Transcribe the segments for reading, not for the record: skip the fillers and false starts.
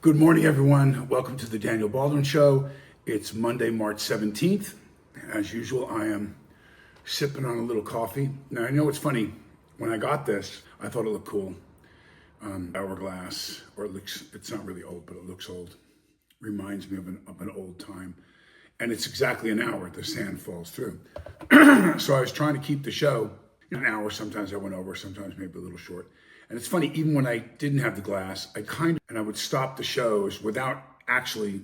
Good morning, everyone. Welcome to the Daniel Baldwin Show. It's Monday, March 17th. As usual, I am sipping on a little coffee. Now, I know it's funny. When I got this, I thought it looked cool. Hourglass, or it's not really old, but it looks old. Reminds me of an old time. And it's exactly an hour. The sand falls through. So I was trying to keep the show an hour. Sometimes I went over, sometimes maybe a little short. And it's funny, even when I didn't have the glass, I would stop the shows without actually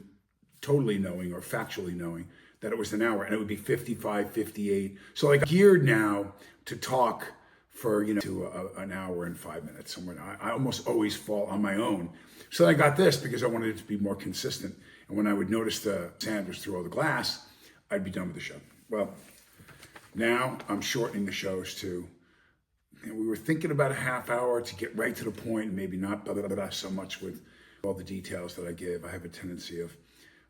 totally knowing or factually knowing that it was an hour, and it would be 55, 58. So like geared now to talk for, an hour and 5 minutes somewhere. I almost always fall on my own. So I got this because I wanted it to be more consistent. And when I would notice the sand was through all the glass, I'd be done with the show. Well, now I'm shortening the shows to, we were thinking about a half hour to get right to the point, and maybe not so much with all the details that I give. I have a tendency of,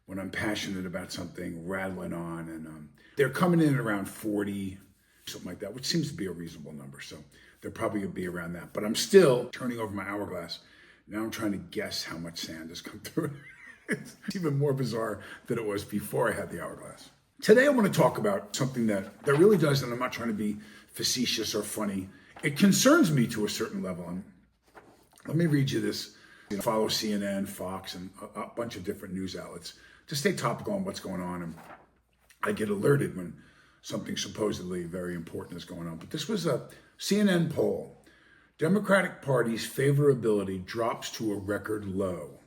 when I'm passionate about something, rattling on, and they're coming in at around 40, something like that, which seems to be a reasonable number. So they're probably gonna be around that. But I'm still turning over my hourglass. Now I'm trying to guess how much sand has come through. It's even more bizarre than it was before I had the hourglass. Today I want to talk about something that really does, and I'm not trying to be facetious or funny. It concerns me to a certain level. And let me read you this. Follow CNN, Fox, and a bunch of different news outlets to stay topical on what's going on. And I get alerted when something supposedly very important is going on. But this was a CNN poll. Democratic Party's favorability drops to a record low.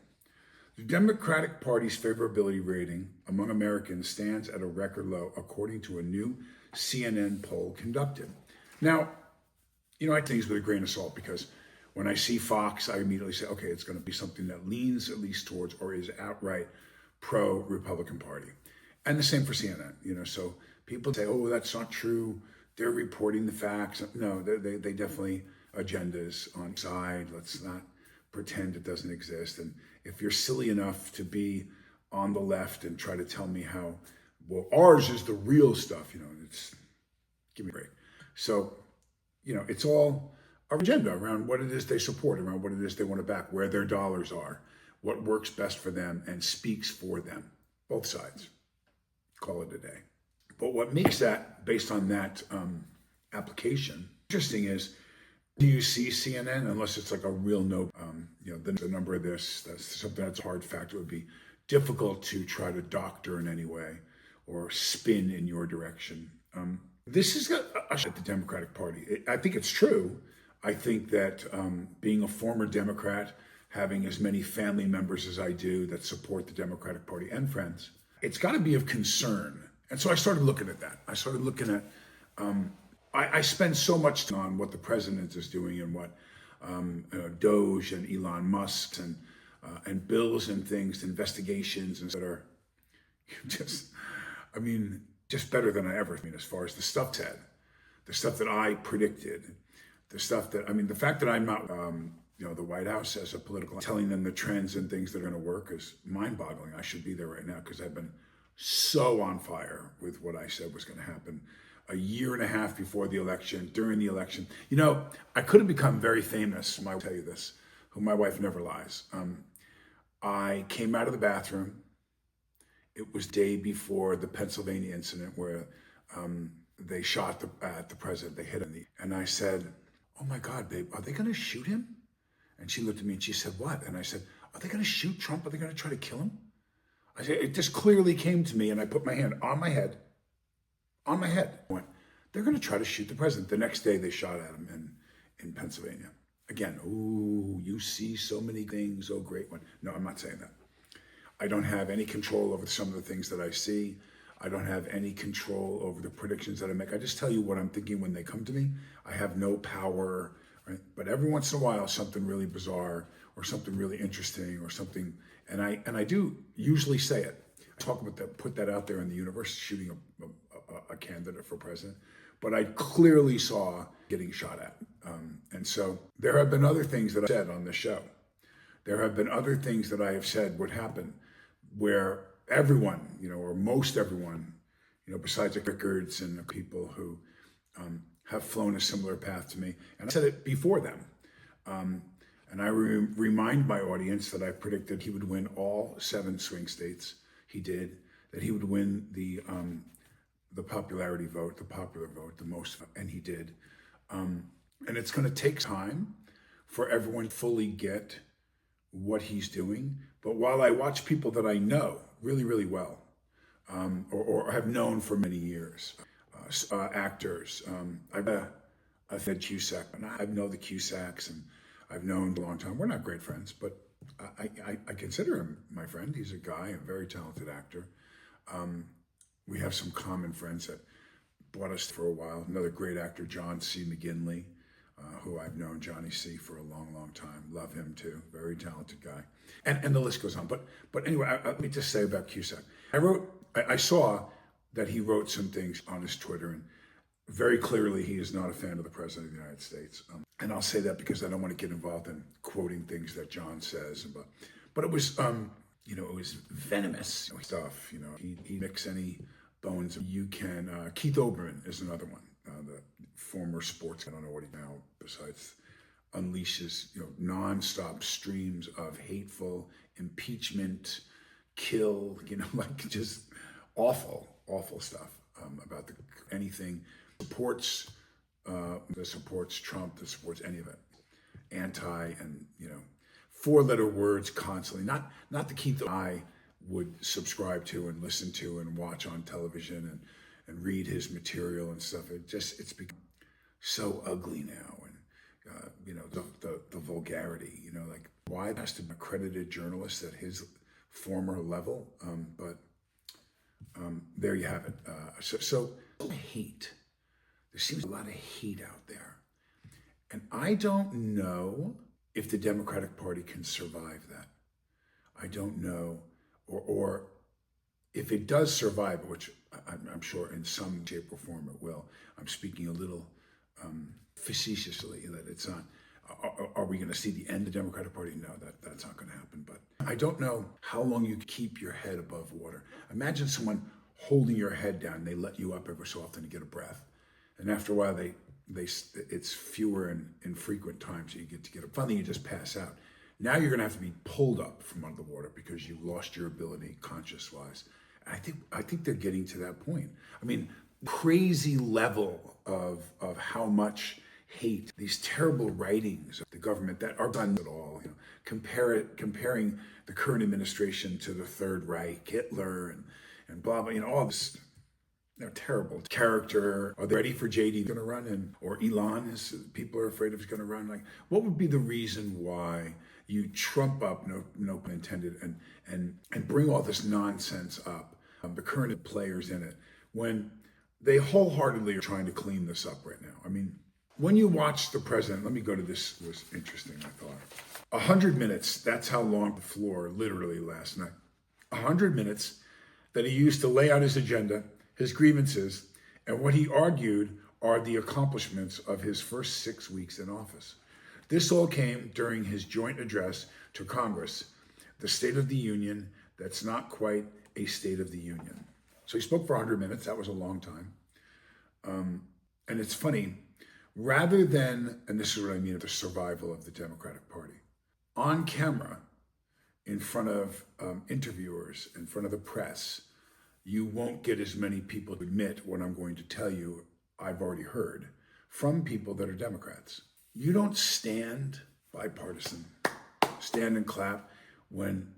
The Democratic Party's favorability rating among Americans stands at a record low, according to a new CNN poll conducted. Now, I take things with a grain of salt, because when I see Fox, I immediately say, okay, it's going to be something that leans at least towards or is outright pro-Republican Party. And the same for CNN, so people say, oh, that's not true. They're reporting the facts. No, they definitely agendas on side. Let's not pretend it doesn't exist. And if you're silly enough to be on the left and try to tell me how, well, ours is the real stuff, give me a break. So, it's all our agenda around what it is they support, around what it is they want to back, where their dollars are, what works best for them and speaks for them. Both sides. Call it a day. But what makes that, based on that application, interesting is, do you see CNN, unless it's like a real no, the number of this, that's something that's a hard fact. It would be difficult to try to doctor in any way or spin in your direction. This is at the Democratic Party. I think it's true. I think that being a former Democrat, having as many family members as I do that support the Democratic Party and friends, it's got to be of concern. And so I started looking at that. I started looking at, I spend so much time on what the president is doing and what Doge and Elon Musk and bills and things, investigations, and that are just better than I ever, as far as the stuff said, the stuff that I predicted, the stuff that, the fact that I'm not, the White House as a political, telling them the trends and things that are going to work is mind-boggling. I should be there right now, because I've been so on fire with what I said was going to happen a year and a half before the election, during the election. I could have become very famous. I will tell you this, my wife never lies. I came out of the bathroom. It was day before the Pennsylvania incident where they shot at the president. They hit him. And I said, oh my God, babe, are they going to shoot him? And she looked at me and she said, what? And I said, are they going to shoot Trump? Are they going to try to kill him? I said, it just clearly came to me, and I put my hand on my head. I went, they're going to try to shoot the president. The next day they shot at him in Pennsylvania. Again, ooh, you see so many things. Oh, great one. No, I'm not saying that. I don't have any control over some of the things that I see. I don't have any control over the predictions that I make. I just tell you what I'm thinking when they come to me. I have no power, right? But every once in a while, something really bizarre or something really interesting or something, and I do usually say it. I talk about that, put that out there in the universe, shooting a candidate for president. But I clearly saw getting shot at. And so there have been other things that I said on the show. There have been other things that I have said would happen where everyone, or most everyone, besides the Rickards and the people who have flown a similar path to me, and I said it before them. And I remind my audience that I predicted he would win all 7 swing states. He did. That he would win the popularity vote, the popular vote, the most, and he did. And it's going to take time for everyone to fully get what he's doing. But while I watch people that I know really, really well, or have known for many years, actors, I've had Cusack, and I know the Cusacks, and I've known a long time. We're not great friends, but I consider him my friend. He's a guy, a very talented actor. We have some common friends that brought us for a while. Another great actor, John C. McGinley, who I've known, Johnny C, for a long, long time. Love him too. Very talented guy. And the list goes on. But anyway, let me just say about Cusack. I saw that he wrote some things on his Twitter, and very clearly he is not a fan of the President of the United States. And I'll say that because I don't want to get involved in quoting things that John says. But it was, it was venomous stuff. He mix any bones. You can, Keith Olbermann is another one, the former sports, I don't know what he now, besides unleashes, nonstop streams of hateful impeachment, kill, like just awful stuff about anything supports, that supports Trump, that supports any of it. Anti and, 4-letter words constantly, not the Keith I would subscribe to and listen to and watch on television and read his material and stuff. It's become so ugly now. And, the vulgarity, like why has to be accredited journalist at his former level. But there you have it. So hate. There seems a lot of hate out there. And I don't know if the Democratic Party can survive that. I don't know. Or if it does survive, which I'm sure in some shape or form it will. I'm speaking a little facetiously that it's not. Are we going to see the end of the Democratic Party? No, that's not going to happen. But I don't know how long you keep your head above water. Imagine someone holding your head down. They let you up every so often to get a breath. And after a while, it's fewer and infrequent times that you get to get up. Finally, you just pass out. Now you're going to have to be pulled up from under the water because you lost your ability conscious-wise. I think they're getting to that point. I mean, crazy level of how much hate, these terrible writings of the government that are done at all. Comparing the current administration to the Third Reich, Hitler, and blah blah. All this. They're terrible character. Are they ready for JD going to run, or Elon? People are afraid of he's going to run. Like, what would be the reason why you trump up, no pun intended, and bring all this nonsense up, the current players in it, when they wholeheartedly are trying to clean this up right now? I mean, when you watch the president, let me go to this, was interesting, I thought. 100 minutes, that's how long the floor literally last night. 100 minutes that he used to lay out his agenda, his grievances, and what he argued are the accomplishments of his first 6 weeks in office. This all came during his joint address to Congress, the State of the Union that's not quite a State of the Union. So he spoke for 100 minutes. That was a long time. And it's funny, rather than, and this is what I mean, the survival of the Democratic Party, on camera, in front of interviewers, in front of the press, you won't get as many people to admit what I'm going to tell you I've already heard from people that are Democrats. You don't stand bipartisan, stand and clap when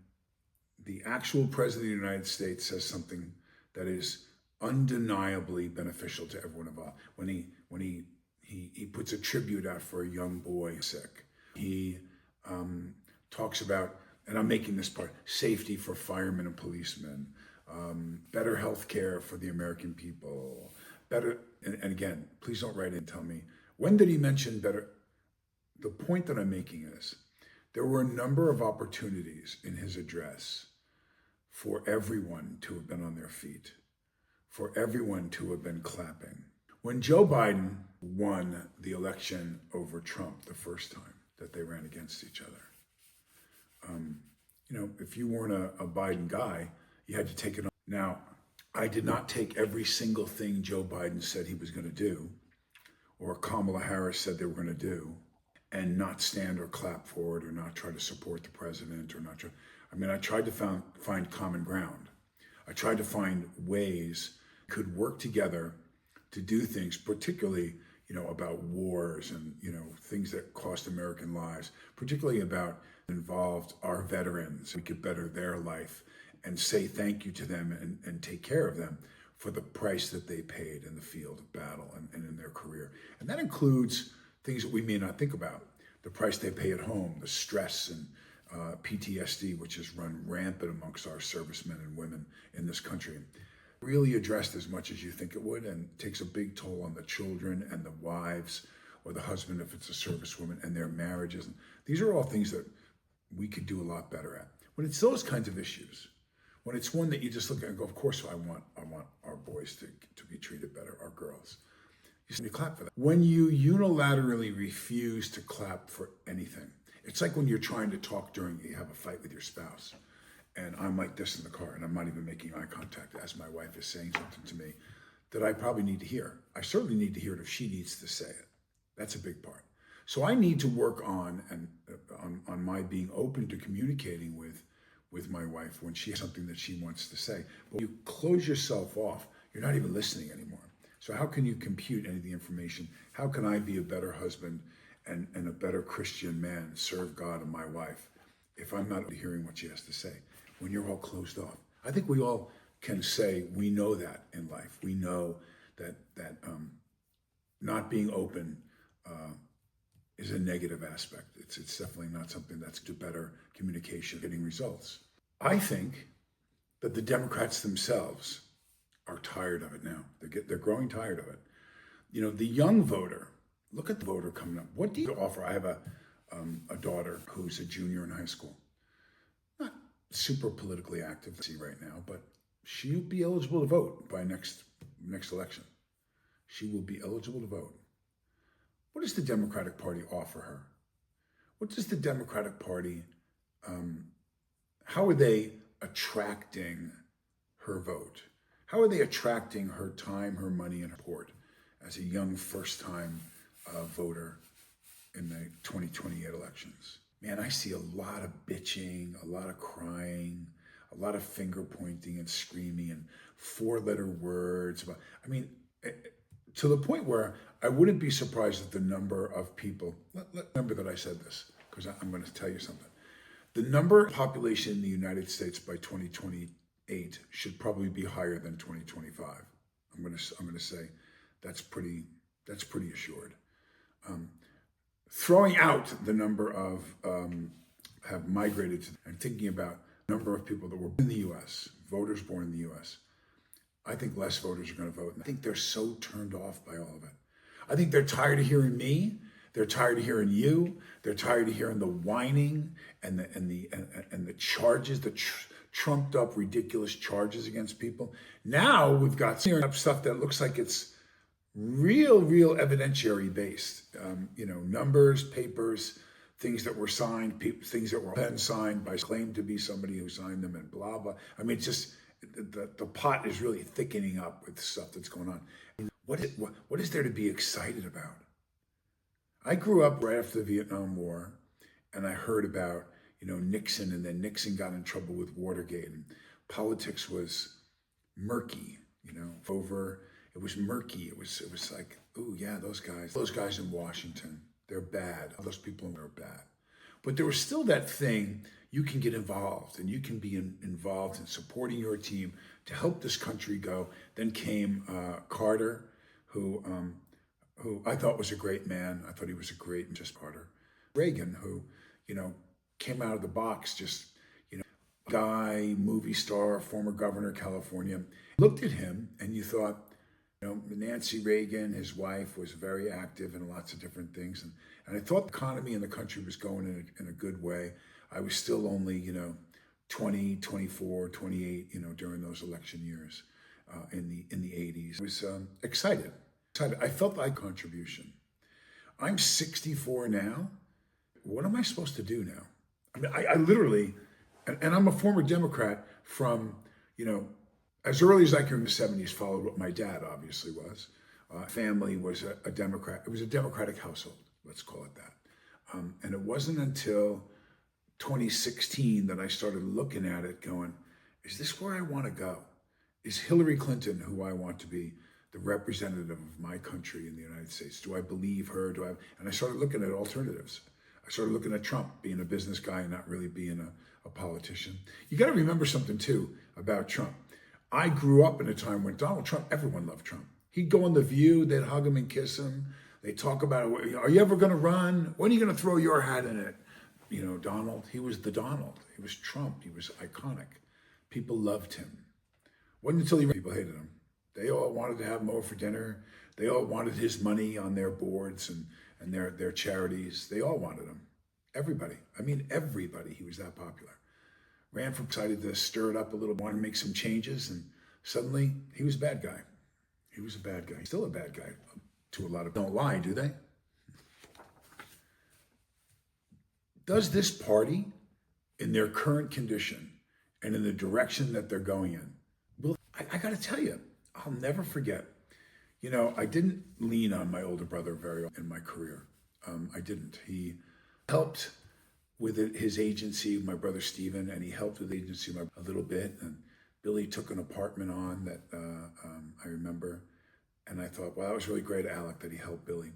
the actual President of the United States says something that is undeniably beneficial to everyone involved. When he puts a tribute out for a young boy sick. He talks about, and I'm making this part, safety for firemen and policemen, better health care for the American people, better, and again, please don't write in and tell me, when did he mention better? The point that I'm making is, there were a number of opportunities in his address for everyone to have been on their feet, for everyone to have been clapping. When Joe Biden won the election over Trump the first time that they ran against each other, if you weren't a Biden guy, you had to take it on. Now, I did not take every single thing Joe Biden said he was going to do, or Kamala Harris said they were going to do, and not stand or clap for it or not try to support the president or not try. I mean, I tried to find common ground. I tried to find ways could work together to do things, particularly, about wars and, things that cost American lives, particularly about involved our veterans. We could better their life and say thank you to them and take care of them for the price that they paid in the field of battle and in their career. And that includes things that we may not think about. The price they pay at home, the stress and PTSD, which has run rampant amongst our servicemen and women in this country. Really addressed as much as you think it would, and takes a big toll on the children and the wives or the husband if it's a servicewoman and their marriages. And these are all things that we could do a lot better at. When it's those kinds of issues, when it's one that you just look at and go, of course I want our boys to be treated better, our girls. You clap for that. When you unilaterally refuse to clap for anything, it's like when you're trying to talk during you have a fight with your spouse. And I'm like this in the car, and I'm not even making eye contact as my wife is saying something to me that I probably need to hear. I certainly need to hear it if she needs to say it. That's a big part. So I need to work on my being open to communicating with my wife when she has something that she wants to say. But when you close yourself off, you're not even listening anymore. So how can you compute any of the information? How can I be a better husband and a better Christian man, serve God and my wife, if I'm not hearing what she has to say? When you're all closed off. I think we all can say we know that in life. We know that not being open is a negative aspect. It's definitely not something that's to better communication, getting results. I think that the Democrats themselves are tired of it now. They're growing tired of it. The young voter, look at the voter coming up. What do you offer? I have a daughter who's a junior in high school. Not super politically active right now, but she'll be eligible to vote by next election. She will be eligible to vote. What does the Democratic Party offer her? What does the Democratic Party, how are they attracting her vote? How are they attracting her time, her money, and her support as a young first-time voter in the 2028 elections? Man, I see a lot of bitching, a lot of crying, a lot of finger pointing and screaming and four-letter words. To the point where I wouldn't be surprised at the number of people, remember that I said this, because I'm going to tell you something. The number of population in the United States by 2028 should probably be higher than 2025. I'm going to say that's pretty assured. Throwing out the number of have migrated to, and thinking about the number of people that were in the U.S., voters born in the U.S., I think less voters are going to vote. And I think they're so turned off by all of it. I think they're tired of hearing me. They're tired of hearing you. They're tired of hearing the whining and the charges, the trumped up, ridiculous charges against people. Now we've got stuff that looks like it's real evidentiary based. Numbers, papers, things that were signed, things that were then signed by claimed to be somebody who signed them, and blah blah. I mean, it's just the pot is really thickening up with stuff that's going on. What is there to be excited about? I grew up right after the Vietnam War, and I heard about Nixon, and then Nixon got in trouble with Watergate, and politics was murky. It was murky. It was like, oh yeah, those guys in Washington, they're bad. Those people are bad. But there was still that thing, you can get involved, and you can be involved in supporting your team to help this country go. Then came Carter, who I thought was a great man. I thought he was a great, just Carter. Reagan, who, came out of the box, just, guy, movie star, former governor of California. Looked at him and you thought, Nancy Reagan, his wife, was very active in lots of different things. And I thought the economy in the country was going in a good way. I was still only, 20, 24, 28, during those election years in the 80s. I was excited. I felt my contribution. I'm 64 now. What am I supposed to do now? I mean, I literally, and I'm a former Democrat from, as early as I can in the 70s, followed what my dad obviously was. Family was a Democrat. It was a Democratic household, let's call it that. And it wasn't until 2016 that I started looking at it going, is this where I want to go? Is Hillary Clinton who I want to be the representative of my country in the United States? Do I believe her? And I started looking at alternatives. I started looking at Trump being a business guy and not really being a politician. You got to remember something too about Trump. I grew up in a time when Donald Trump, everyone loved Trump. He'd go on The View, they'd hug him and kiss him. They talk about, are you ever going to run? When are you going to throw your hat in it? You know, Donald, he was the Donald. He was Trump. He was iconic. People loved him. Wasn't until people hated him. They all wanted to have him over for dinner. They all wanted his money on their boards and their charities. They all wanted him. Everybody. I mean, everybody. He was that popular. Ran from excited to stir it up a little, wanted to make some changes, and suddenly he was a bad guy. He was a bad guy. He's still a bad guy to a lot of people. Don't lie, do they? Does this party, in their current condition and in the direction that they're going in, well, I got to tell you, I'll never forget. You know, I didn't lean on my older brother very often in my career. I didn't. He helped with his agency, my brother Steven, and he helped with the agency a little bit. And Billy took an apartment on that I remember. And I thought, well, that was really great, Alec, that he helped Billy.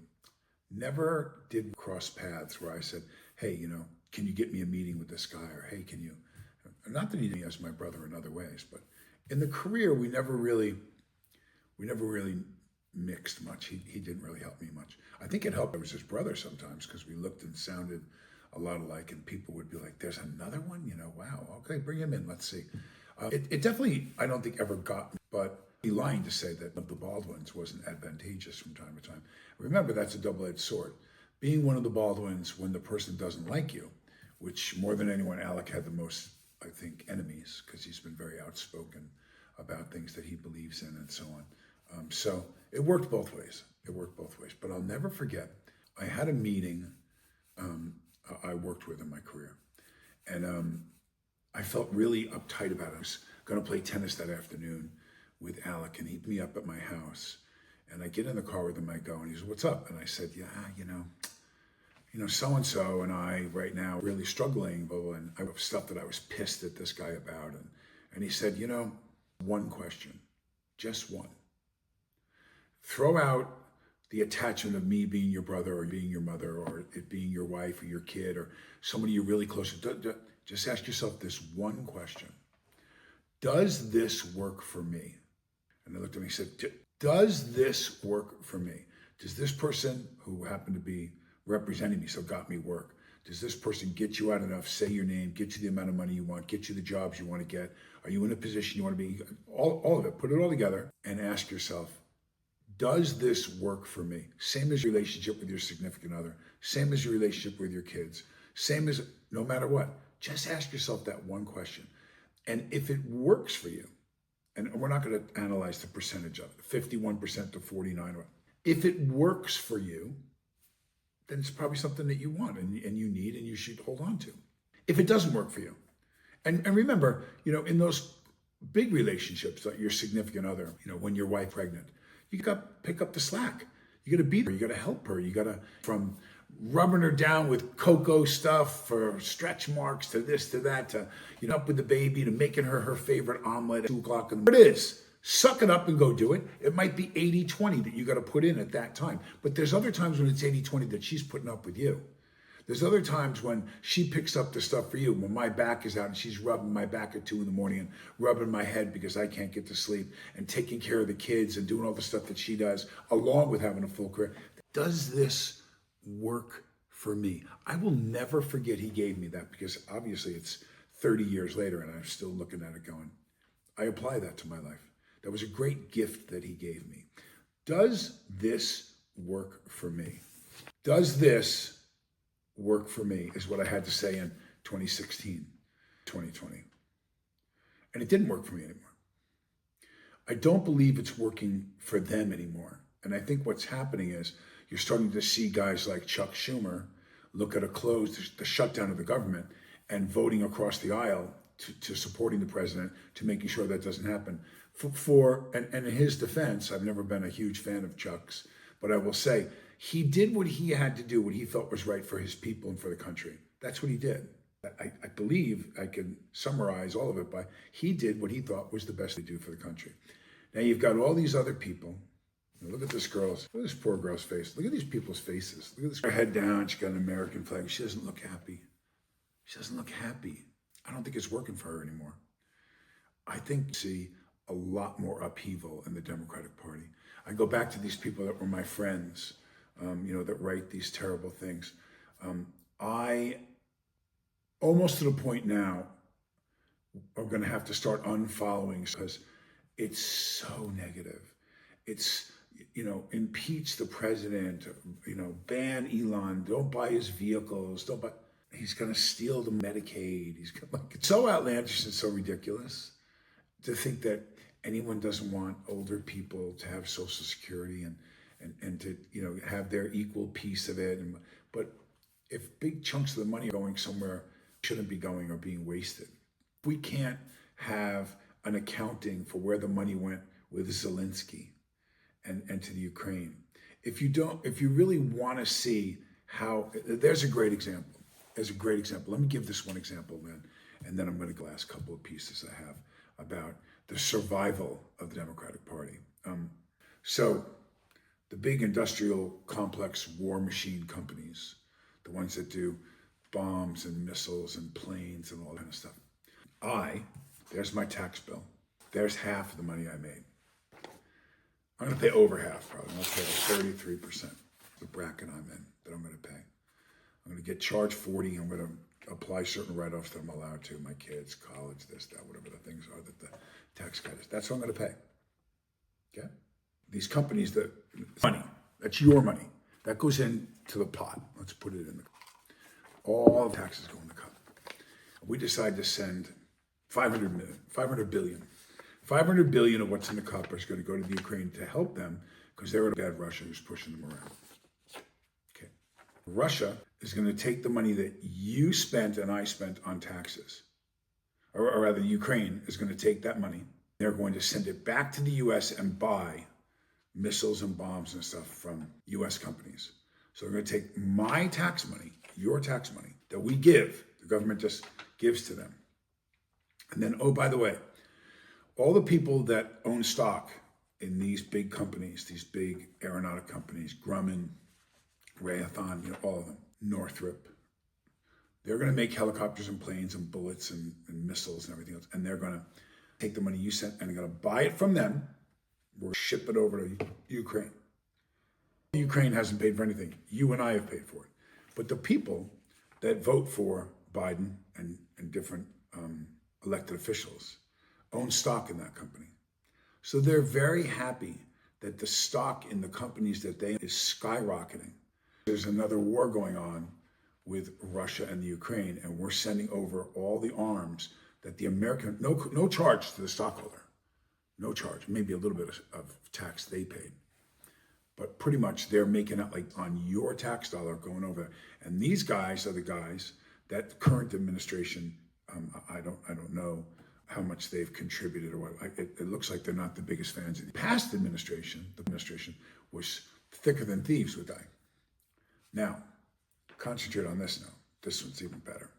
Never did cross paths where I said, hey, you know, can you get me a meeting with this guy? Or, hey, can you? Not that he didn't as my brother in other ways, but in the career, we never really mixed much. He didn't really help me much. I think it helped I was his brother sometimes because we looked and sounded a lot alike, and people would be like, there's another one? You know, wow, okay, bring him in, let's see. It definitely, I don't think ever got me, but I'd be lying to say that the Baldwins wasn't advantageous from time to time. Remember, that's a double-edged sword. Being one of the Baldwins when the person doesn't like you, which more than anyone, Alec had the most, I think, enemies because he's been very outspoken about things that he believes in and so on. So it worked both ways. It worked both ways. But I'll never forget, I had a meeting I worked with in my career. And I felt really uptight about it. I was going to play tennis that afternoon with Alec, and he'd me up at my house. And I get in the car with him, I go, and he says, what's up? And I said, yeah, you know, so-and-so and I right now really struggling, blah, blah, and I have stuff that I was pissed at this guy about. And he said, you know, one question, just one. Throw out the attachment of me being your brother or being your mother or it being your wife or your kid or somebody you're really close to. Just ask yourself this one question. Does this work for me? And I looked at me and said, does this work for me? Does this person who happened to be representing me, so got me work, does this person get you out enough, say your name, get you the amount of money you want, get you the jobs you want to get? Are you in a position you want to be? All of it, put it all together and ask yourself, does this work for me? Same as your relationship with your significant other, same as your relationship with your kids, same as no matter what. Just ask yourself that one question. And if it works for you, and we're not going to analyze the percentage of it, 51% to 49%. If it works for you, then it's probably something that you want and you need and you should hold on to. If it doesn't work for you, and remember, you know, in those big relationships, like your significant other, you know, when your wife pregnant, you got to pick up the slack. You got to be there. You got to help her. You got to, from rubbing her down with cocoa stuff for stretch marks to this to that to, you know, up with the baby to making her favorite omelet at 2 o'clock in the morning. It is. Suck it up and go do it. It might be 80-20 that you got to put in at that time. But there's other times when it's 80-20 that she's putting up with you. There's other times when she picks up the stuff for you. When my back is out and she's rubbing my back at 2 in the morning and rubbing my head because I can't get to sleep and taking care of the kids and doing all the stuff that she does along with having a full career. Does this work for me? I will never forget he gave me that because obviously it's 30 years later and I'm still looking at it going, I apply that to my life. That was a great gift that he gave me. Does this work for me? Does this work for me is what I had to say in 2016, 2020. And it didn't work for me anymore. I don't believe it's working for them anymore. And I think what's happening is you're starting to see guys like Chuck Schumer look at the shutdown of the government and voting across the aisle to supporting the president, to making sure that doesn't happen. And in his defense, I've never been a huge fan of Chuck's, but I will say He did what he had to do, what he felt was right for his people and for the country. That's what he did. I believe I can summarize all of it by he did what he thought was the best to do for the country. Now you've got all these other people. Look at this poor girl's face. Look at these people's faces. Look at this. Her head down, she's got an American flag. She doesn't look happy. She doesn't look happy. I don't think it's working for her anymore. I think see a lot more upheaval in the Democratic Party. I go back to these people that were my friends, that write these terrible things. I, almost to the point now, are going to have to start unfollowing because it's so negative. It's, impeach the president, ban Elon, don't buy his vehicles, he's going to steal the Medicaid. It's so outlandish and so ridiculous to think that anyone doesn't want older people to have Social Security and to, have their equal piece of it. But if big chunks of the money are going somewhere shouldn't be going or being wasted, we can't have an accounting for where the money went with Zelensky and to the Ukraine. If you really want to see how, there's a great example. Let me give this one example then, and then I'm going to go to the last couple of pieces I have about the survival of the Democratic Party. So the big industrial complex war machine companies, the ones that do bombs and missiles and planes and all that kind of stuff. There's my tax bill. There's half of the money I made. I'm going to pay over half, probably. I'm going to pay 33%, the bracket I'm in that I'm going to pay. I'm going to get charged 40. I'm going to apply certain write-offs that I'm allowed to, my kids, college, this, that, whatever the things are that the tax cut is. That's what I'm going to pay. Okay? These companies money, that's your money. That goes into the pot. Let's put it in all the taxes go in the cup. We decide to send 500 billion. 500 billion of what's in the cup is going to go to the Ukraine to help them because they're a bad Russia who's pushing them around. Okay. Russia is going to take the money that you spent and I spent on taxes. Or rather, Ukraine is going to take that money. They're going to send it back to the U.S. and buy missiles and bombs and stuff from U.S. companies. So they're going to take my tax money, your tax money, that we give, the government just gives to them. And then, oh, by the way, all the people that own stock in these big companies, these big aeronautic companies, Grumman, Raytheon, all of them, Northrop, they're going to make helicopters and planes and bullets and missiles and everything else. And they're going to take the money you sent and they're going to buy it from them. We'll ship it over to Ukraine. Ukraine hasn't paid for anything. You and I have paid for it. But the people that vote for Biden and different elected officials own stock in that company. So they're very happy that the stock in the companies that they is skyrocketing. There's another war going on with Russia and the Ukraine, and we're sending over all the arms that the American, no charge to the stockholder, no charge, maybe a little bit of tax they paid. But pretty much they're making it like on your tax dollar going over. And these guys are the guys that current administration, I don't know how much they've contributed or what. It looks like they're not the biggest fans. The past administration, the administration was thicker than thieves would die. Now, concentrate on this now. This one's even better.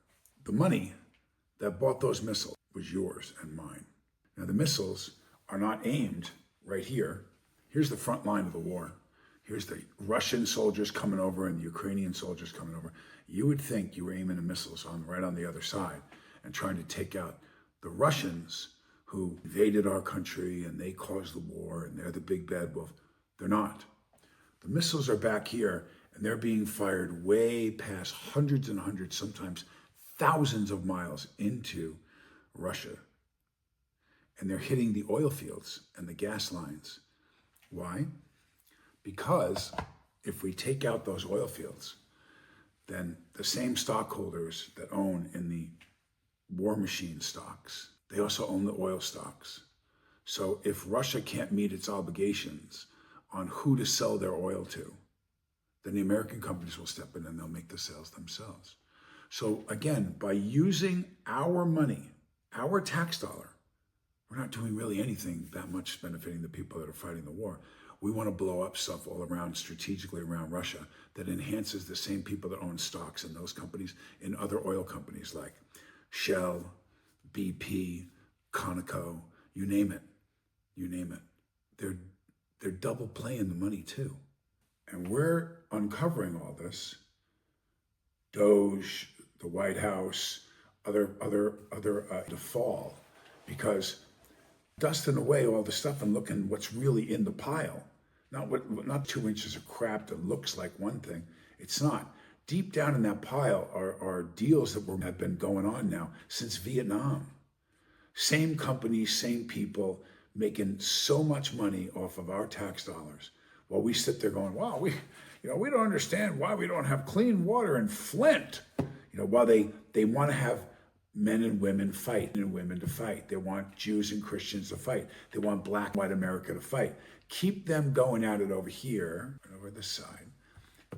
The money that bought those missiles was yours and mine. Now, the missiles are not aimed right here. Here's the front line of the war. Here's the Russian soldiers coming over and the Ukrainian soldiers coming over. You would think you were aiming the missiles right on the other side and trying to take out the Russians who invaded our country and they caused the war and they're the big bad wolf. They're not. The missiles are back here and they're being fired way past hundreds and hundreds, sometimes thousands of miles into Russia. And they're hitting the oil fields and the gas lines. Why? Because if we take out those oil fields, then the same stockholders that own in the war machine stocks, they also own the oil stocks. So if Russia can't meet its obligations on who to sell their oil to, then the American companies will step in and they'll make the sales themselves. So again, by using our money, our tax dollar, we're not doing really anything that much benefiting the people that are fighting the war. We want to blow up stuff all around, strategically around Russia, that enhances the same people that own stocks in those companies, in other oil companies like Shell, BP, Conoco, you name it. You name it. They're double playing the money too. And we're uncovering all this. Doge, the White House, the fall, because dusting away all the stuff and looking what's really in the pile. Not 2 inches of crap that looks like one thing. It's not. Deep down in that pile are deals that have been going on now since Vietnam. Same companies, same people making so much money off of our tax dollars, while we sit there going, wow, we don't understand why we don't have clean water in Flint. While they want to have men and women fight and women to fight. They want Jews and Christians to fight. They want black and white America to fight. Keep them going at it over here and over this side.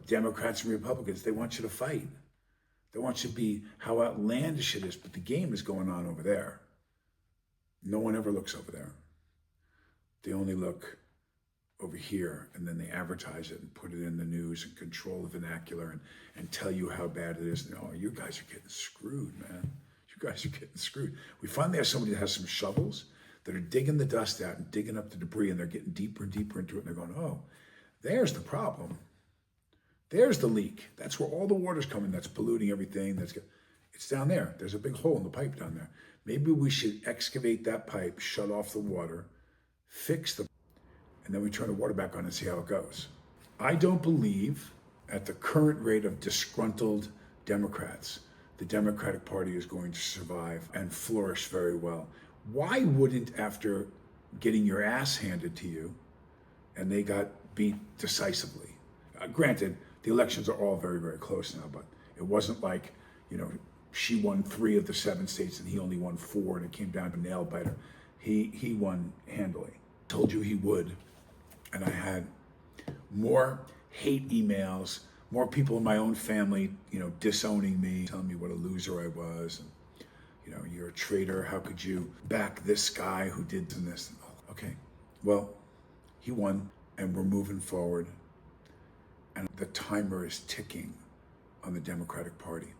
Democrats and Republicans, they want you to fight. They want you to be how outlandish it is, but the game is going on over there. No one ever looks over there. They only look over here, and then they advertise it and put it in the news and control the vernacular and tell you how bad it is. No, you guys are getting screwed, man. You guys are getting screwed. We finally have somebody that has some shovels that are digging the dust out and digging up the debris, and they're getting deeper and deeper into it, and they're going, oh, there's the problem. There's the leak. That's where all the water's coming. That's polluting everything. It's down there. There's a big hole in the pipe down there. Maybe we should excavate that pipe, shut off the water, and then we turn the water back on and see how it goes. I don't believe at the current rate of disgruntled Democrats, the Democratic Party is going to survive and flourish very well. Why wouldn't, after getting your ass handed to you, and they got beat decisively? Granted, the elections are all very, very close now, but it wasn't like, she won 3 of the 7 states and he only won 4, and it came down to nail biter. He won handily. Told you he would. And I had more hate emails, more people in my own family, disowning me, telling me what a loser I was. And, you're a traitor. How could you back this guy who did this? Okay, well, he won, and we're moving forward. And the timer is ticking on the Democratic Party.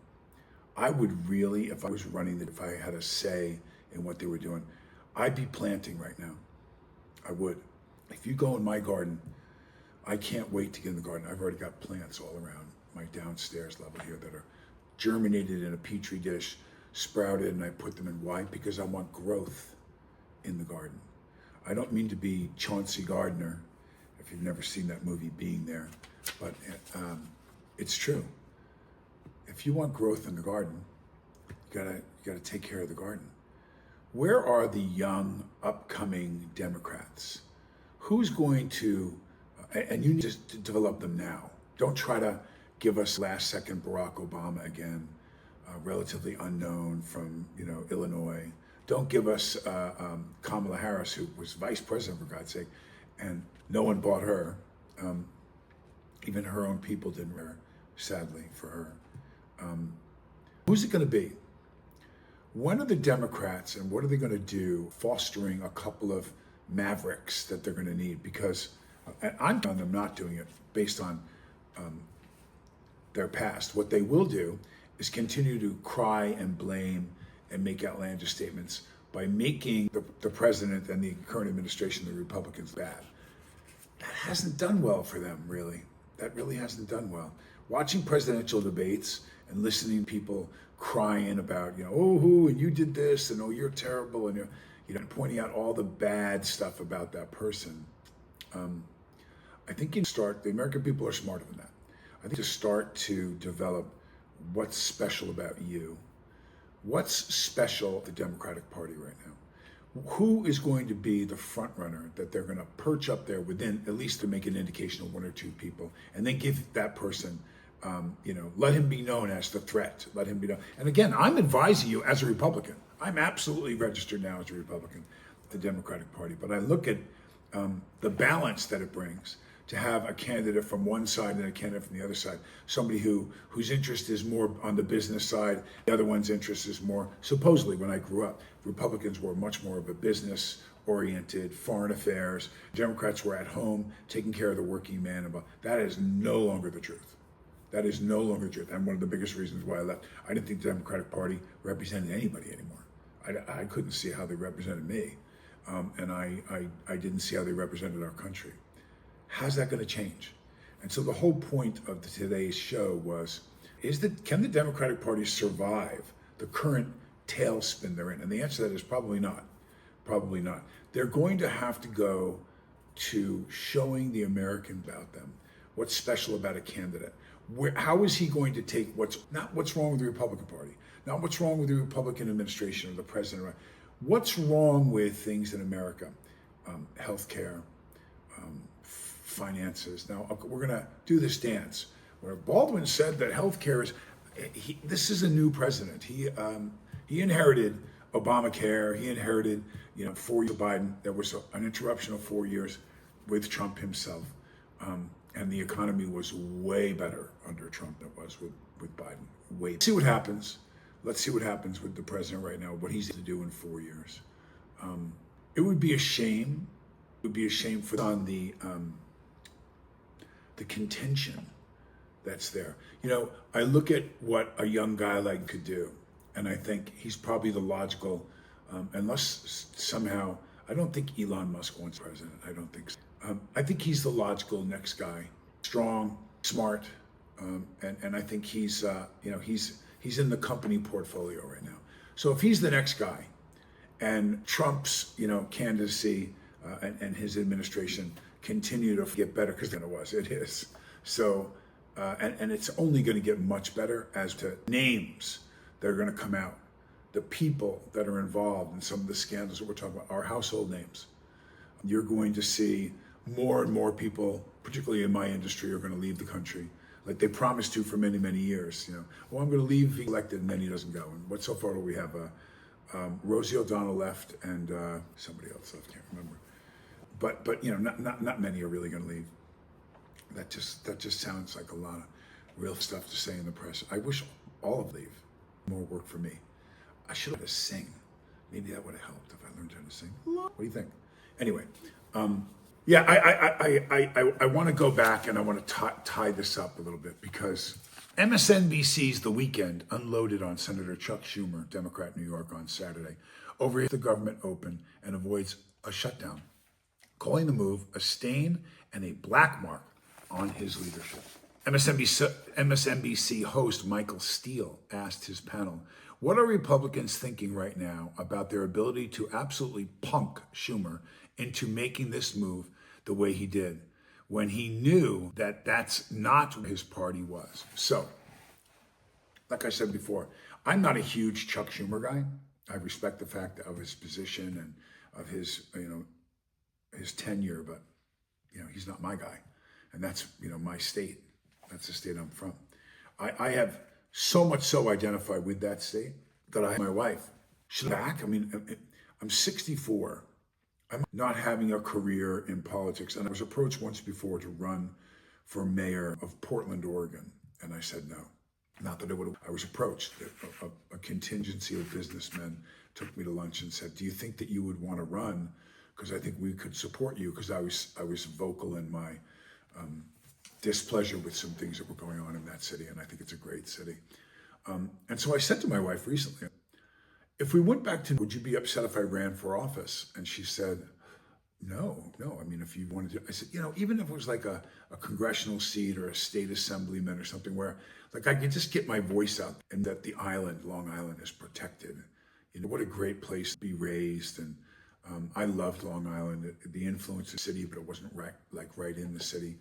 I would really, if I was running, if I had a say in what they were doing, I'd be planting right now. I would. If you go in my garden, I can't wait to get in the garden. I've already got plants all around my downstairs level here that are germinated in a petri dish, sprouted, and I put them in. Why? Because I want growth in the garden. I don't mean to be Chauncey Gardner, if you've never seen that movie, Being There, but it's true. If you want growth in the garden, you gotta take care of the garden. Where are the young, upcoming Democrats? Who's going to, and you need to develop them now. Don't try to give us last second Barack Obama again, relatively unknown from Illinois. Don't give us Kamala Harris, who was vice president, for God's sake, and no one bought her. Even her own people didn't wear, sadly, for her. Who's it going to be? When are the Democrats, and what are they going to do fostering a couple of mavericks that they're going to need? Because I'm on them not doing it based on their past. What they will do is continue to cry and blame and make outlandish statements by making the president and the current administration, the Republicans, bad. That hasn't done well for them, really. That really hasn't done well. Watching presidential debates and listening to people crying about, and you did this, and you're terrible, and pointing out all the bad stuff about that person. I think the American people are smarter than that. I think to start to develop what's special about you. What's special at the Democratic Party right now? Who is going to be the front runner that they're going to perch up there within, at least to make an indication of 1 or 2 people, and then give that person, let him be known as the threat. Let him be known. And again, I'm advising you as a Republican. I'm absolutely registered now as a Republican, the Democratic Party. But I look at the balance that it brings to have a candidate from one side and a candidate from the other side. Somebody whose interest is more on the business side, the other one's interest is more, supposedly when I grew up, Republicans were much more of a business oriented, foreign affairs. Democrats were at home taking care of the working man. That is no longer the truth. That is no longer the truth. And one of the biggest reasons why I left, I didn't think the Democratic Party represented anybody anymore. I couldn't see how they represented me. And I didn't see how they represented our country. How's that going to change? And so the whole point of today's show was, can the Democratic Party survive the current tailspin they're in? And the answer to that is probably not. Probably not. They're going to have to go to showing the American about them what's special about a candidate. How is he going to take not what's wrong with the Republican Party, not what's wrong with the Republican administration or the president, what's wrong with things in America, healthcare, finances. Now we're going to do this dance where Baldwin said that healthcare is. This is a new president. He inherited Obamacare. He inherited 4 years of Biden. There was an interruption of 4 years with Trump himself, and the economy was way better under Trump than it was with Biden. Let's see what happens. Let's see what happens with the president right now. What he's to do in 4 years. It would be a shame. It would be a shame for on the contention that's there. I look at what a young guy like could do, and I think he's probably the logical, unless somehow, I don't think Elon Musk wants president. I don't think so. I think he's the logical next guy, strong, smart, and I think he's in the company portfolio right now. So if he's the next guy, and Trump's candidacy and his administration continue to get better, because it is. So and it's only going to get much better as to names that are going to come out, the people that are involved in some of the scandals that we're talking about, are household names. You're going to see more and more people, particularly in my industry, are going to leave the country, like they promised to for many, many years. I'm going to leave, be elected, and then he doesn't go. And what so far do we have? Rosie O'Donnell left, and somebody else left. Can't remember. But not many are really going to leave. That just sounds like a lot of real stuff to say in the press. I wish all of leave. More work for me. I should have learned to sing. Maybe that would have helped if I learned how to sing. What do you think? Anyway, I want to go back and I want to tie this up a little bit, because MSNBC's The Weekend unloaded on Senator Chuck Schumer, Democrat, New York, on Saturday over if the government open and avoids a shutdown, calling the move a stain and a black mark on his leadership. MSNBC host Michael Steele asked his panel, what are Republicans thinking right now about their ability to absolutely punk Schumer into making this move the way he did, when he knew that that's not what his party was? So, like I said before, I'm not a huge Chuck Schumer guy. I respect the fact of his position and of his, his tenure, but, he's not my guy. And that's, my state. That's the state I'm from. I have so much so identified with that state that I, my wife, she's back. I'm 64. I'm not having a career in politics. And I was approached once before to run for mayor of Portland, Oregon. And I said no. Not that I was approached. A contingency of businessmen took me to lunch and said, do you think that you would want to run? Because I think we could support you, because I was vocal in my displeasure with some things that were going on in that city, and I think it's a great city. And so I said to my wife recently, if we went back to, would you be upset if I ran for office? And she said, no. If you wanted to, I said, even if it was like a congressional seat or a state assemblyman or something where like I could just get my voice out, and that the island, Long Island, is protected. What a great place to be raised. And I loved Long Island, the influence of the city, but it wasn't right in the city.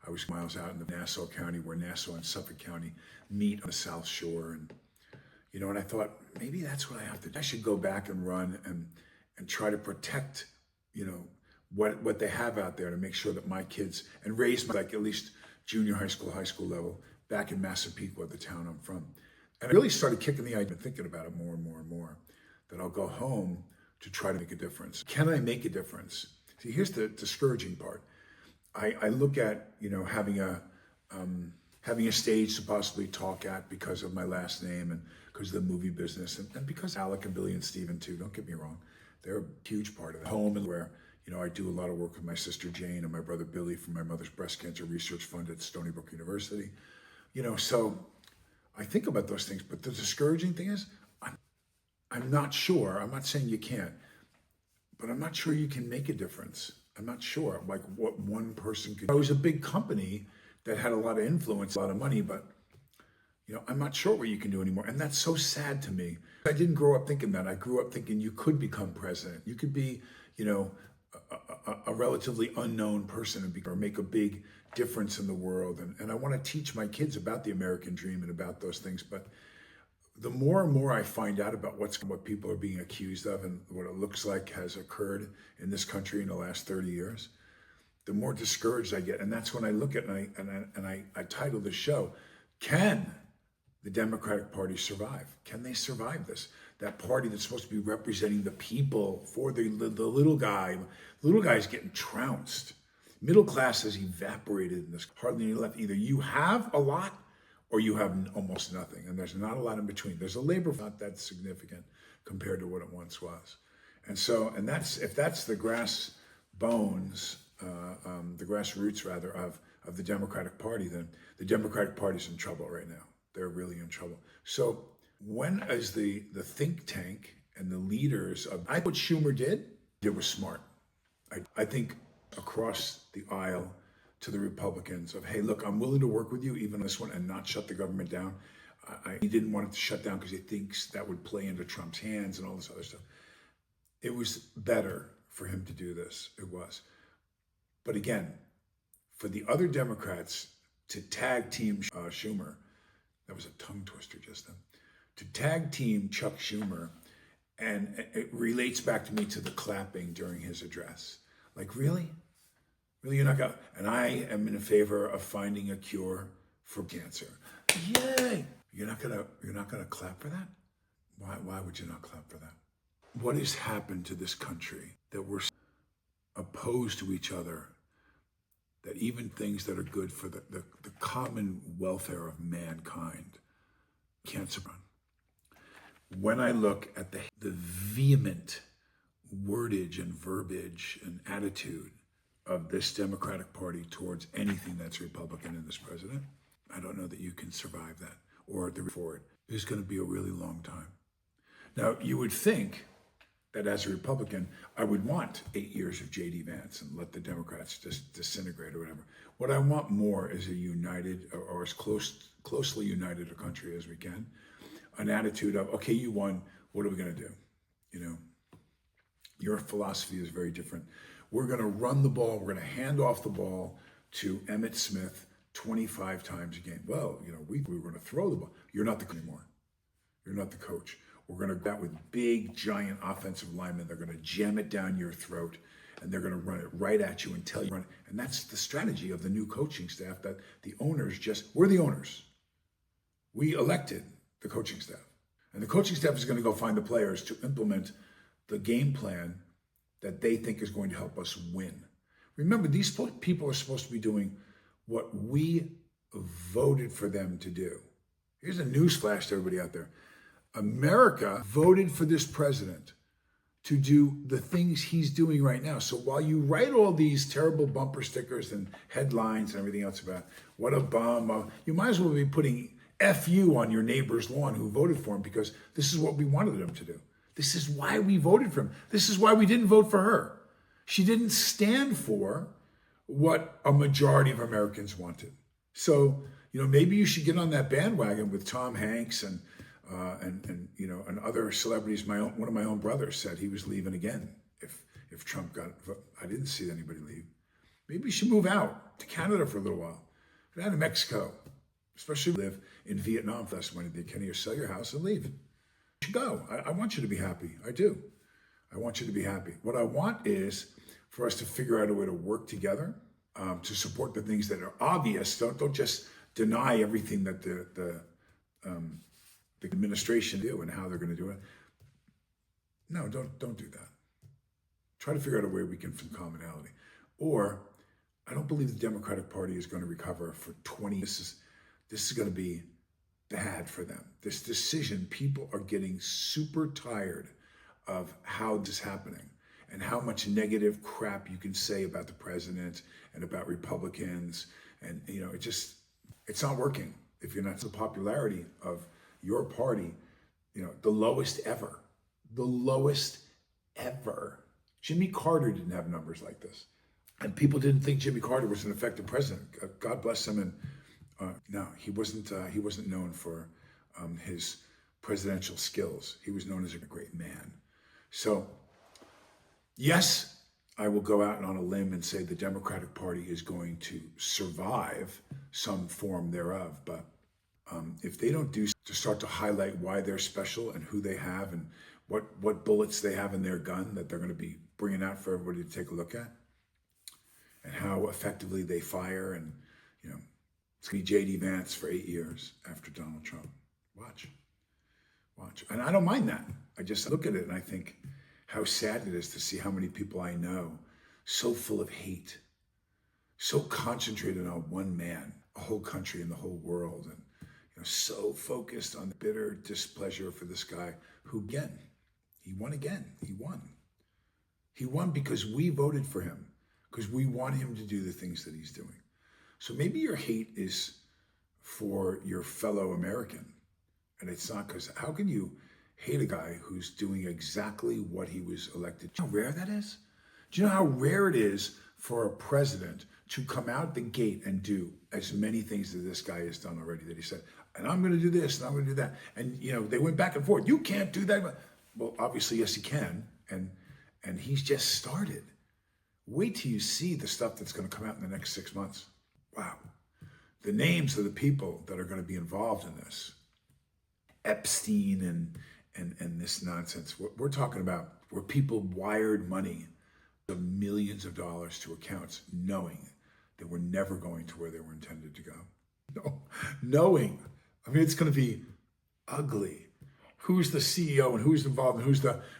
I was miles out in the Nassau County, where Nassau and Suffolk County meet on the South Shore. And, and I thought, maybe that's what I have to do. I should go back and run and try to protect, what they have out there, to make sure that my kids, and raise like at least junior high school level back in Massapequa, the town I'm from. And I really started kicking the idea, thinking about it more and more and more, that I'll go home to try to make a difference. Can I make a difference? See, here's the discouraging part. I look at, having a stage to possibly talk at because of my last name and because of the movie business and because Alec and Billy and Steven too, don't get me wrong. They're a huge part of the home and where, I do a lot of work with my sister Jane and my brother Billy from my mother's breast cancer research fund at Stony Brook University. So I think about those things, but the discouraging thing is I'm not sure. I'm not saying you can't, but I'm not sure you can make a difference. I'm not sure like what one person could. It was a big company that had a lot of influence, a lot of money, but I'm not sure what you can do anymore. And that's so sad to me. I didn't grow up thinking that. I grew up thinking you could become president. You could be, a relatively unknown person or make a big difference in the world. And I want to teach my kids about the American dream and about those things. But the more and more I find out about what people are being accused of and what it looks like has occurred in this country in the last 30 years, the more discouraged I get. And that's when I look at it and I title the show, Can the Democratic Party survive? Can they survive this? That party that's supposed to be representing the people for the little guy. The little guy's getting trounced. Middle class has evaporated in this, hardly any left. Either you have a lot or you have almost nothing. And there's not a lot in between. There's a labor not that significant compared to what it once was. And that's if that's the bones, the grassroots rather of the Democratic Party, then the Democratic Party's in trouble right now. They're really in trouble. So when as the think tank and the leaders of what Schumer did was smart. I think across the aisle to the Republicans of, hey, look, I'm willing to work with you even this one and not shut the government down. He didn't want it to shut down because he thinks that would play into Trump's hands and all this other stuff. It was better for him to do this. It was. But again, for the other Democrats to tag team Schumer, that was a tongue twister just then, to tag team Chuck Schumer, and it relates back to me to the clapping during his address. Like, really? Really, you're not gonna? And I am in favor of finding a cure for cancer. Yay! You're not gonna clap for that? Why would you not clap for that? What has happened to this country that we're opposed to each other? That even things that are good for the common welfare of mankind can't survive. When I look at the vehement wordage and verbiage and attitude of this Democratic Party towards anything that's Republican in this president, I don't know that you can survive that or forward. It's going to be a really long time. Now, you would think that as a Republican, I would want 8 years of J.D. Vance and let the Democrats just disintegrate or whatever. What I want more is a united or as closely united a country as we can. An attitude of, okay, you won, what are we going to do? Your philosophy is very different. We're going to run the ball. We're going to hand off the ball to Emmitt Smith 25 times a game. Well, we were going to throw the ball. You're not the coach anymore. You're not the coach. We're going to go out with big, giant offensive linemen. They're going to jam it down your throat, and they're going to run it right at you until you run it. And that's the strategy of the new coaching staff that the owners we're the owners. We elected the coaching staff. And the coaching staff is going to go find the players to implement the game plan that they think is going to help us win. Remember, these people are supposed to be doing what we voted for them to do. Here's a newsflash to everybody out there. America voted for this president to do the things he's doing right now. So while you write all these terrible bumper stickers and headlines and everything else about what a bum, you might as well be putting F you on your neighbor's lawn who voted for him because this is what we wanted him to do. This is why we voted for him. This is why we didn't vote for her. She didn't stand for what a majority of Americans wanted. So, maybe you should get on that bandwagon with Tom Hanks and other celebrities. One of my own brothers said he was leaving again if Trump got. I didn't see anybody leave. Maybe you should move out to Canada for a little while, get out of Mexico, especially live in Vietnam for less money. Can you sell your house and leave? You should go. I want you to be happy. I do. I want you to be happy. What I want is for us to figure out a way to work together to support the things that are obvious. Don't just deny everything that the administration do and how they're going to do it. No, don't do that. Try to figure out a way we can find commonality. Or I don't believe the Democratic Party is going to recover for 20. This is going to be bad for them. This decision, people are getting super tired of how this is happening and how much negative crap you can say about the president and about Republicans. And, it's not working. If you're not the popularity of your party, the lowest ever. The lowest ever. Jimmy Carter didn't have numbers like this. And people didn't think Jimmy Carter was an effective president. God bless him. And no, he wasn't known for his presidential skills. He was known as a great man. So, yes, I will go out on a limb and say the Democratic Party is going to survive some form thereof. But if they don't do to start to highlight why they're special and who they have and what bullets they have in their gun that they're going to be bringing out for everybody to take a look at, and how effectively they fire, and it's going to be J.D. Vance for 8 years after Donald Trump. Watch. And I don't mind that. I just look at it and I think how sad it is to see how many people I know so full of hate, so concentrated on one man, a whole country and the whole world, and so focused on the bitter displeasure for this guy who he won again. He won because we voted for him, because we want him to do the things that he's doing. So maybe your hate is for your fellow American, and it's not because how can you hate a guy who's doing exactly what he was elected? Do you know how rare that is? Do you know how rare it is for a president to come out the gate and do as many things that this guy has done already, that he said, and I'm going to do this, and I'm going to do that. And, they went back and forth. You can't do that. Well, obviously, yes, he can. And he's just started. Wait till you see the stuff that's going to come out in the next 6 months. Wow. The names of the people that are going to be involved in this. Epstein and this nonsense. We're talking about where people wired money of millions of dollars to accounts knowing they were never going to where they were intended to go. No, knowing. I mean, it's going to be ugly. Who's the CEO and who's involved and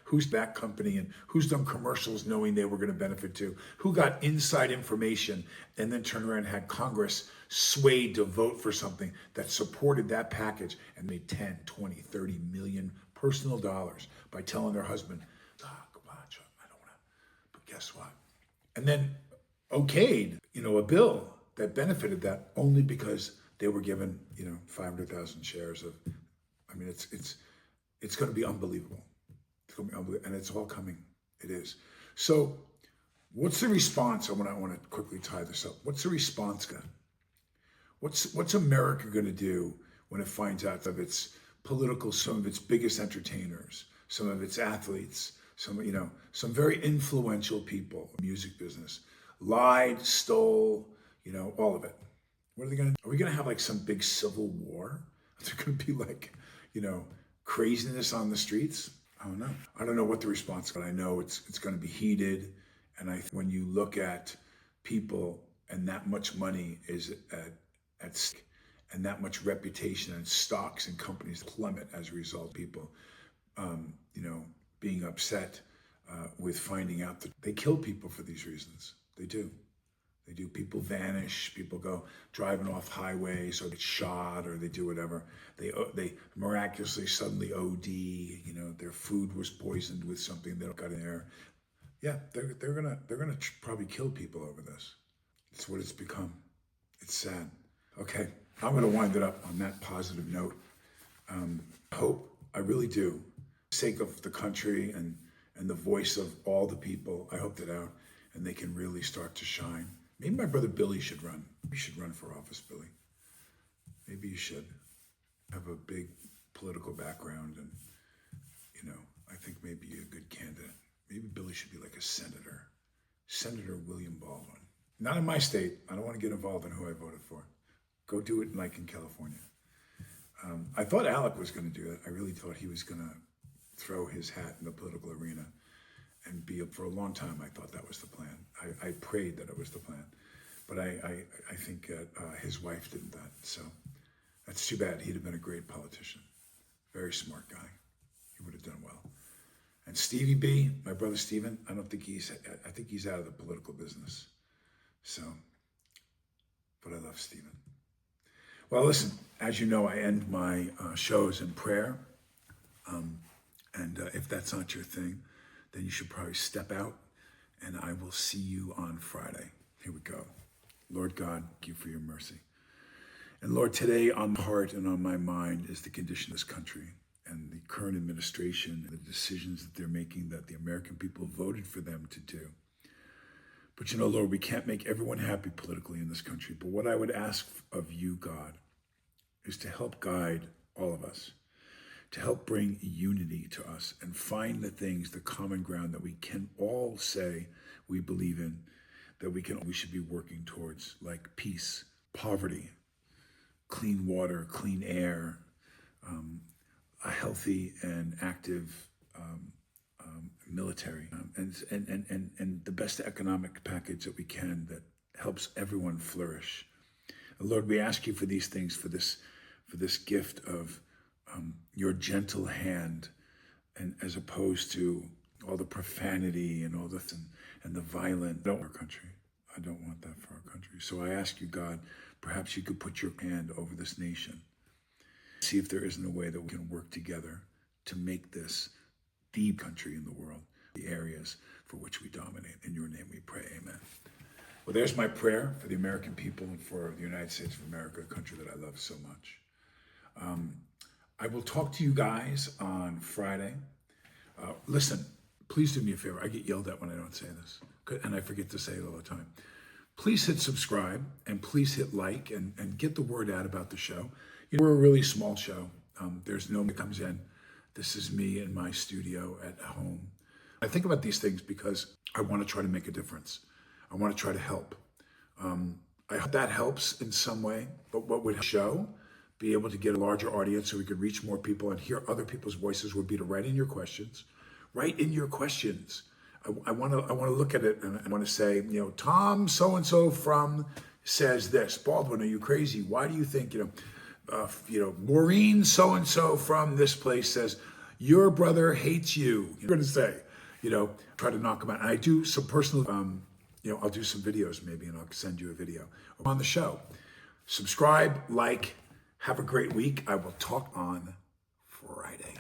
who's that company and who's done commercials knowing they were going to benefit too? Who got inside information and then turned around and had Congress swayed to vote for something that supported that package and made 10, 20, 30 million personal dollars by telling their husband, Gabacha, I don't want to, but guess what? And then okayed, a bill that benefited that only because they were given, 500,000 shares of, it's going to be unbelievable. It's going to be unbelievable, and it's all coming. It is. So what's the response? I want to quickly tie this up. What's the response going to? What's America going to do when it finds out of its political, some of its biggest entertainers, some of its athletes, some very influential people, music business, lied, stole, all of it. What are they going to do? Are we going to have like some big civil war? Is there going to be like, craziness on the streets? I don't know. I don't know what the response is, but I know it's going to be heated. And when you look at people and that much money is at stake, and that much reputation and stocks and companies plummet as a result, people, being upset with finding out that they kill people for these reasons. They do. People vanish. People go driving off highways, or get shot, or they do whatever. They miraculously suddenly OD. Their food was poisoned with something that got in there. Yeah, they're gonna probably kill people over this. It's what it's become. It's sad. Okay, I'm gonna wind it up on that positive note. Hope, I really do, for the sake of the country and the voice of all the people. I hope that out, and they can really start to shine. Maybe my brother Billy should run. You should run for office, Billy. Maybe you should have a big political background, and I think maybe you're a good candidate. Maybe Billy should be like a senator. Senator William Baldwin. Not in my state. I don't want to get involved in who I voted for. Go do it like in California. I thought Alec was going to do it. I really thought he was going to throw his hat in the political arena and be up for a long time. I thought that was the plan. I prayed that it was the plan. But I think his wife did that. So that's too bad. He'd have been a great politician. Very smart guy. He would have done well. And Stevie B, my brother Steven, I think he's out of the political business. So but I love Stephen. Well, listen, as you know, I end my shows in prayer. And if that's not your thing, then you should probably step out, and I will see you on Friday. Here we go. Lord God, thank you for your mercy. And Lord, today on my heart and on my mind is the condition of this country and the current administration and the decisions that they're making that the American people voted for them to do. But you know, Lord, we can't make everyone happy politically in this country. But what I would ask of you, God, is to help guide all of us, to help bring unity to us and find the things, the common ground that we can all say we believe in, that we should be working towards, like peace, poverty, clean water, clean air, a healthy and active military, and the best economic package that we can that helps everyone flourish. And Lord, we ask you for these things, for this gift of your gentle hand, and as opposed to all the profanity and all and the violent. I don't want our country. I don't want that for our country. So I ask you, God, perhaps you could put your hand over this nation. See if there isn't a way that we can work together to make this the country in the world, the areas for which we dominate. In your name we pray, amen. Well, there's my prayer for the American people and for the United States of America, a country that I love so much. I will talk to you guys on Friday. Listen, please do me a favor. I get yelled at when I don't say this, and I forget to say it all the time. Please hit subscribe, and please hit like, and get the word out about the show. You know, we're a really small show. There's no one that comes in. This is me in my studio at home. I think about these things because I want to try to make a difference. I want to try to help. I hope that helps in some way, but what would show? Be able to get a larger audience so we could reach more people and hear other people's voices would be to write in your questions. Write in your questions. I want to look at it and I want to say, you know, Tom so-and-so from says this. Baldwin, are you crazy? Why do you think, Maureen so-and-so from this place says, your brother hates you. You're going to say, try to knock them out. And I do some personal, I'll do some videos maybe, and I'll send you a video on the show. Subscribe, like, have a great week. I will talk on Friday.